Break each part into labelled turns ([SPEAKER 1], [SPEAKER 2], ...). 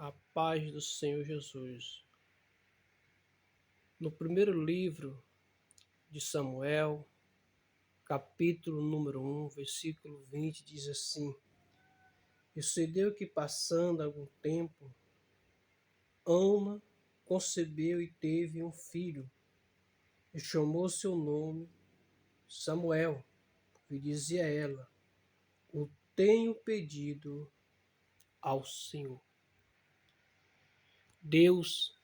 [SPEAKER 1] A paz do Senhor Jesus. No primeiro livro de Samuel, capítulo número 1, versículo 20, diz assim: E sucedeu que, passando algum tempo, Ana concebeu e teve um filho, e chamou seu nome Samuel, porque dizia ela: O tenho pedido ao Senhor. Deus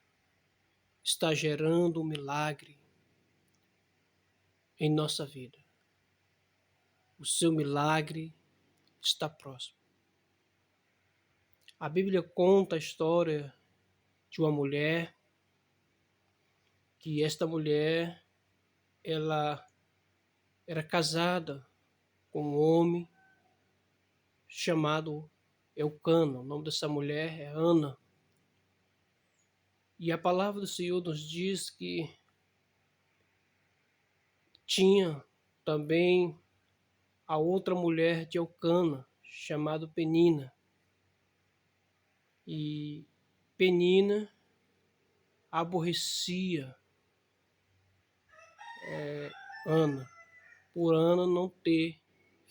[SPEAKER 1] está gerando um milagre em nossa vida. O seu milagre está próximo. A Bíblia conta a história de uma mulher, que esta mulher ela era casada com um homem chamado Eucana. O nome dessa mulher é Ana. E a palavra do Senhor nos diz que tinha também a outra mulher de Eucana, chamada Penina. E Penina aborrecia Ana, por Ana não ter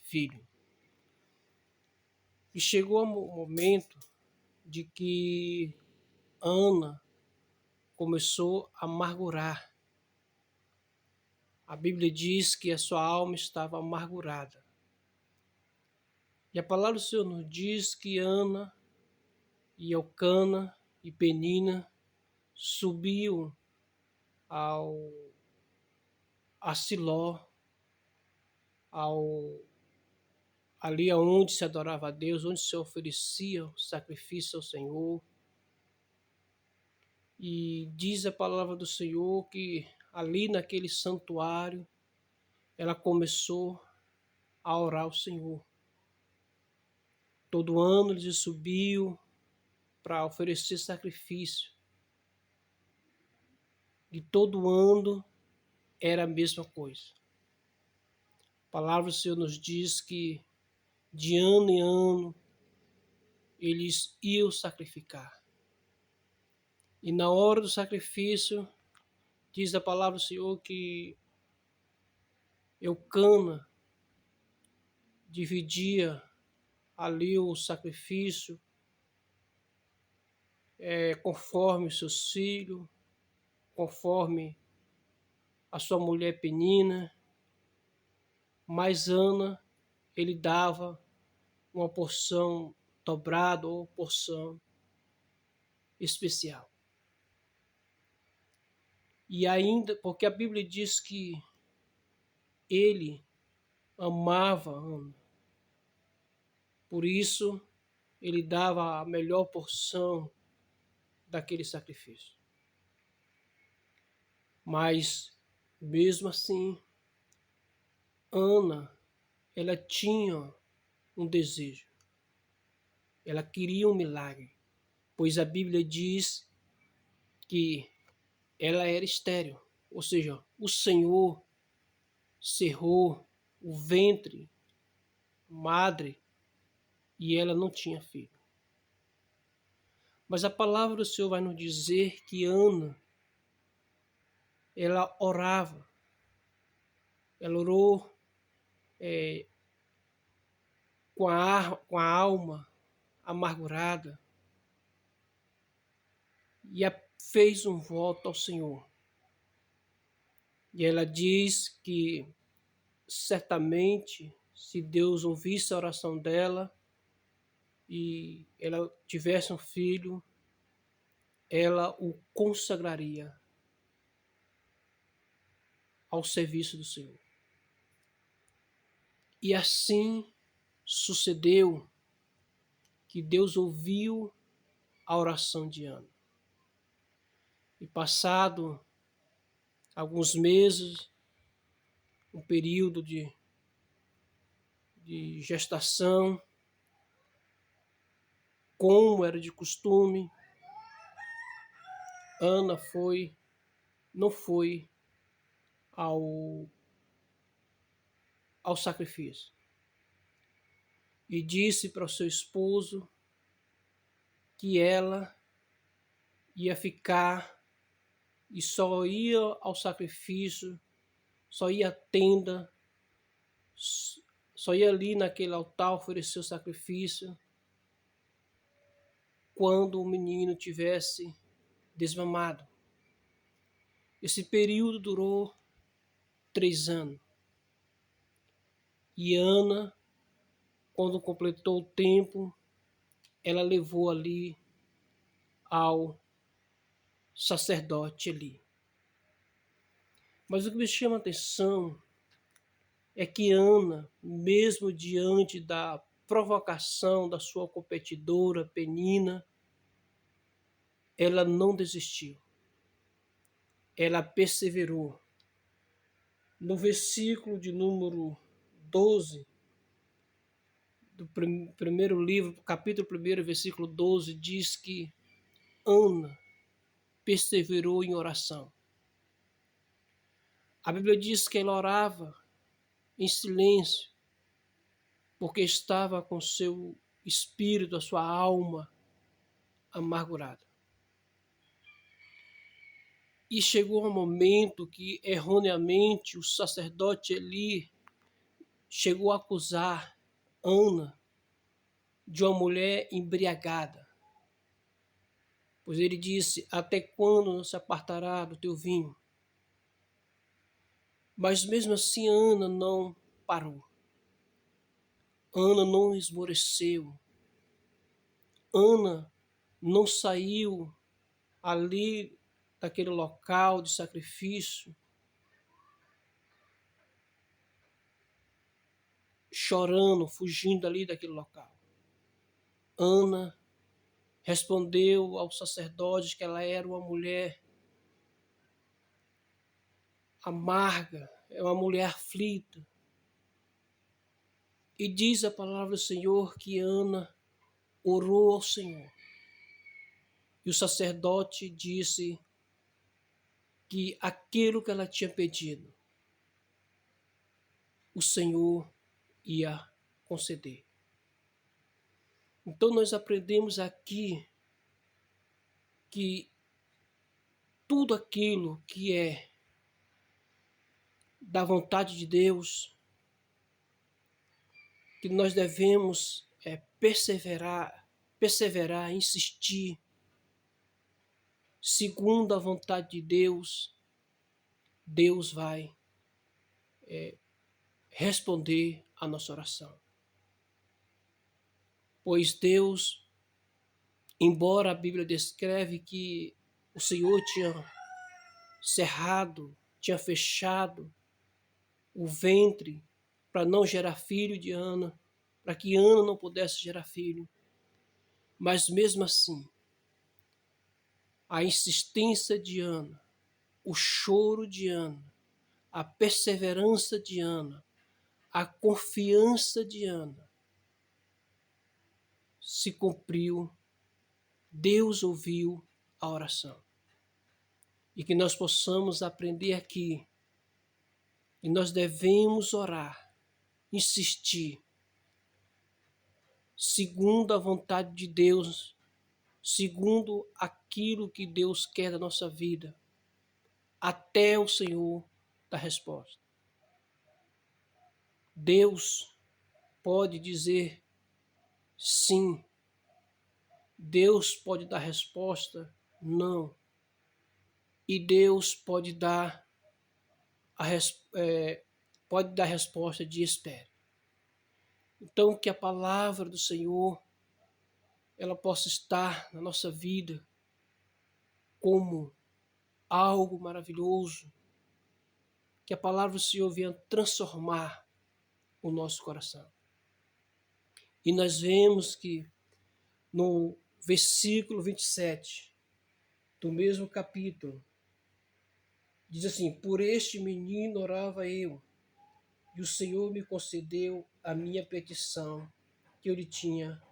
[SPEAKER 1] filho. E chegou o momento de que Ana começou a amargurar. A Bíblia diz que a sua alma estava amargurada. E a palavra do Senhor nos diz que Ana e Elcana e Penina subiam a Siló, ali onde se adorava a Deus, onde se oferecia o sacrifício ao Senhor. E diz a palavra do Senhor que ali naquele santuário ela começou a orar ao Senhor. Todo ano eles subiam para oferecer sacrifício. E todo ano era a mesma coisa. A palavra do Senhor nos diz que de ano em ano eles iam sacrificar. E na hora do sacrifício, diz a palavra do Senhor que Eucana dividia ali o sacrifício conforme os seus filhos, conforme a sua mulher Penina, mas Ana ele dava uma porção dobrada ou porção especial. E ainda, porque a Bíblia diz que ele amava Ana, por isso ele dava a melhor porção daquele sacrifício. Mas, mesmo assim, Ana, ela tinha um desejo. Ela queria um milagre, pois a Bíblia diz que ela era estéril. Ou seja, o Senhor cerrou o ventre, madre, e ela não tinha filho. Mas a palavra do Senhor vai nos dizer que Ana, ela orava. Ela orou com a alma amargurada e fez um voto ao Senhor. E ela diz que certamente, se Deus ouvisse a oração dela e ela tivesse um filho, ela o consagraria ao serviço do Senhor. E assim sucedeu que Deus ouviu a oração de Ana. E passado alguns meses, um período de gestação, como era de costume, Ana não foi ao sacrifício. E disse para o seu esposo que ela ia ficar e só ia ao sacrifício, só ia à tenda, só ia ali naquele altar oferecer o sacrifício quando o menino tivesse desmamado. Esse período durou 3 anos. E Ana, quando completou o tempo, ela levou ali ao sacerdote ali. Mas o que me chama a atenção é que Ana, mesmo diante da provocação da sua competidora Penina, ela não desistiu. Ela perseverou. No versículo de número 12 do primeiro livro, capítulo 1, versículo 12, diz que Ana perseverou em oração. A Bíblia diz que ela orava em silêncio, porque estava com seu espírito, a sua alma amargurada. E chegou um momento que, erroneamente, o sacerdote Eli chegou a acusar Ana de uma mulher embriagada. Pois ele disse: até quando não se apartará do teu vinho? Mas mesmo assim Ana não parou. Ana não esmoreceu. Ana não saiu ali daquele local de sacrifício chorando, fugindo ali daquele local. Ana respondeu ao sacerdote que ela era uma mulher amarga, é uma mulher aflita. E diz a palavra do Senhor que Ana orou ao Senhor. E o sacerdote disse que aquilo que ela tinha pedido, o Senhor ia conceder. Então nós aprendemos aqui que tudo aquilo que é da vontade de Deus, que nós devemos perseverar, insistir, segundo a vontade de Deus, Deus vai responder a nossa oração. Pois Deus, embora a Bíblia descreve que o Senhor tinha cerrado, tinha fechado o ventre para não gerar filho de Ana, para que Ana não pudesse gerar filho. Mas mesmo assim, a insistência de Ana, o choro de Ana, a perseverança de Ana, a confiança de Ana se cumpriu. Deus ouviu a oração. E que nós possamos aprender aqui que nós devemos orar, insistir, segundo a vontade de Deus, segundo aquilo que Deus quer da nossa vida, até o Senhor dar resposta. Deus pode dizer sim. Deus pode dar resposta não. E Deus pode dar resposta de espera. Então que a palavra do Senhor ela possa estar na nossa vida como algo maravilhoso, que a palavra do Senhor venha transformar o nosso coração. E nós vemos que no versículo 27 do mesmo capítulo, diz assim: por este menino orava eu, e o Senhor me concedeu a minha petição que eu lhe tinha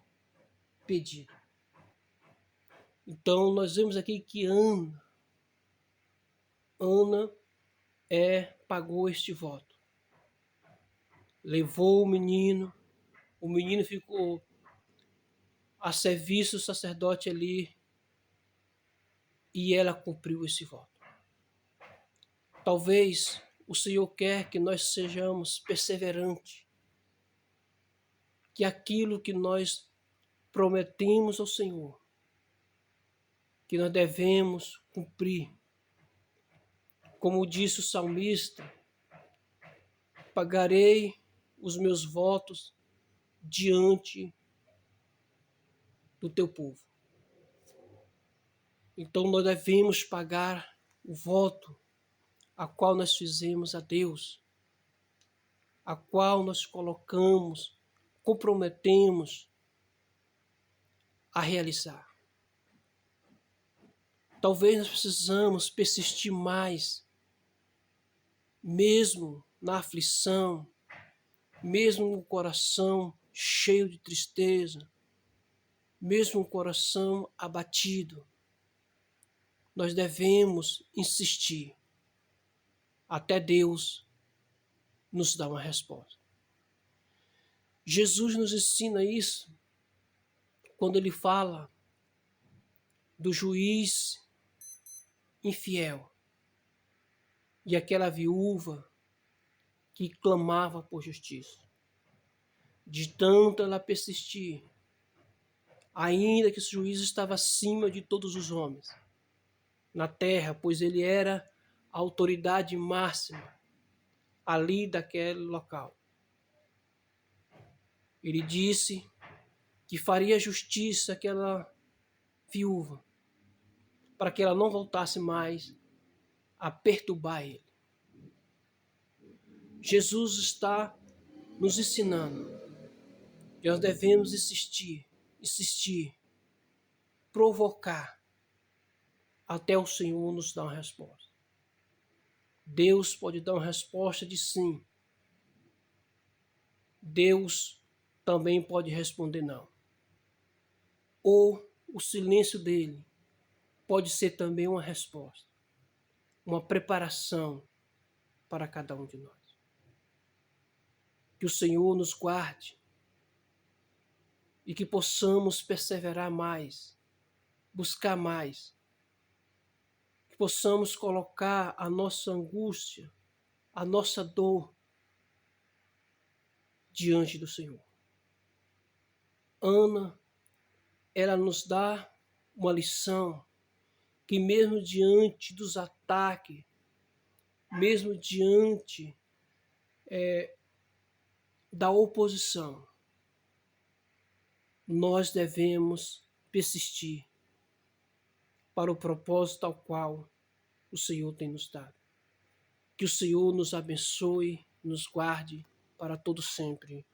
[SPEAKER 1] pedido. Então nós vemos aqui que Ana pagou este voto. Levou o menino ficou a serviço do sacerdote ali, e ela cumpriu esse voto. Talvez o Senhor quer que nós sejamos perseverantes, que aquilo que nós prometemos ao Senhor, que nós devemos cumprir. Como disse o salmista, pagarei os meus votos diante do teu povo. Então nós devemos pagar o voto a qual nós fizemos a Deus, a qual nós colocamos, comprometemos a realizar. Talvez nós precisamos persistir mais, mesmo na aflição, mesmo com o coração cheio de tristeza, mesmo com o coração abatido. Nós devemos insistir até Deus nos dar uma resposta. Jesus nos ensina isso quando ele fala do juiz infiel e aquela viúva que clamava por justiça. De tanto ela persistir, ainda que o juiz estava acima de todos os homens na terra, pois ele era a autoridade máxima ali daquele local. Ele disse que faria justiça àquela viúva, para que ela não voltasse mais a perturbar ele. Jesus está nos ensinando que nós devemos insistir, provocar, até o Senhor nos dar uma resposta. Deus pode dar uma resposta de sim. Deus também pode responder não. Ou o silêncio dele pode ser também uma resposta, uma preparação para cada um de nós. Que o Senhor nos guarde e que possamos perseverar mais, buscar mais, que possamos colocar a nossa angústia, a nossa dor diante do Senhor. Ana, ela nos dá uma lição que mesmo diante dos ataques, mesmo diante da oposição, nós devemos persistir para o propósito ao qual o Senhor tem nos dado. Que o Senhor nos abençoe, nos guarde para todo sempre.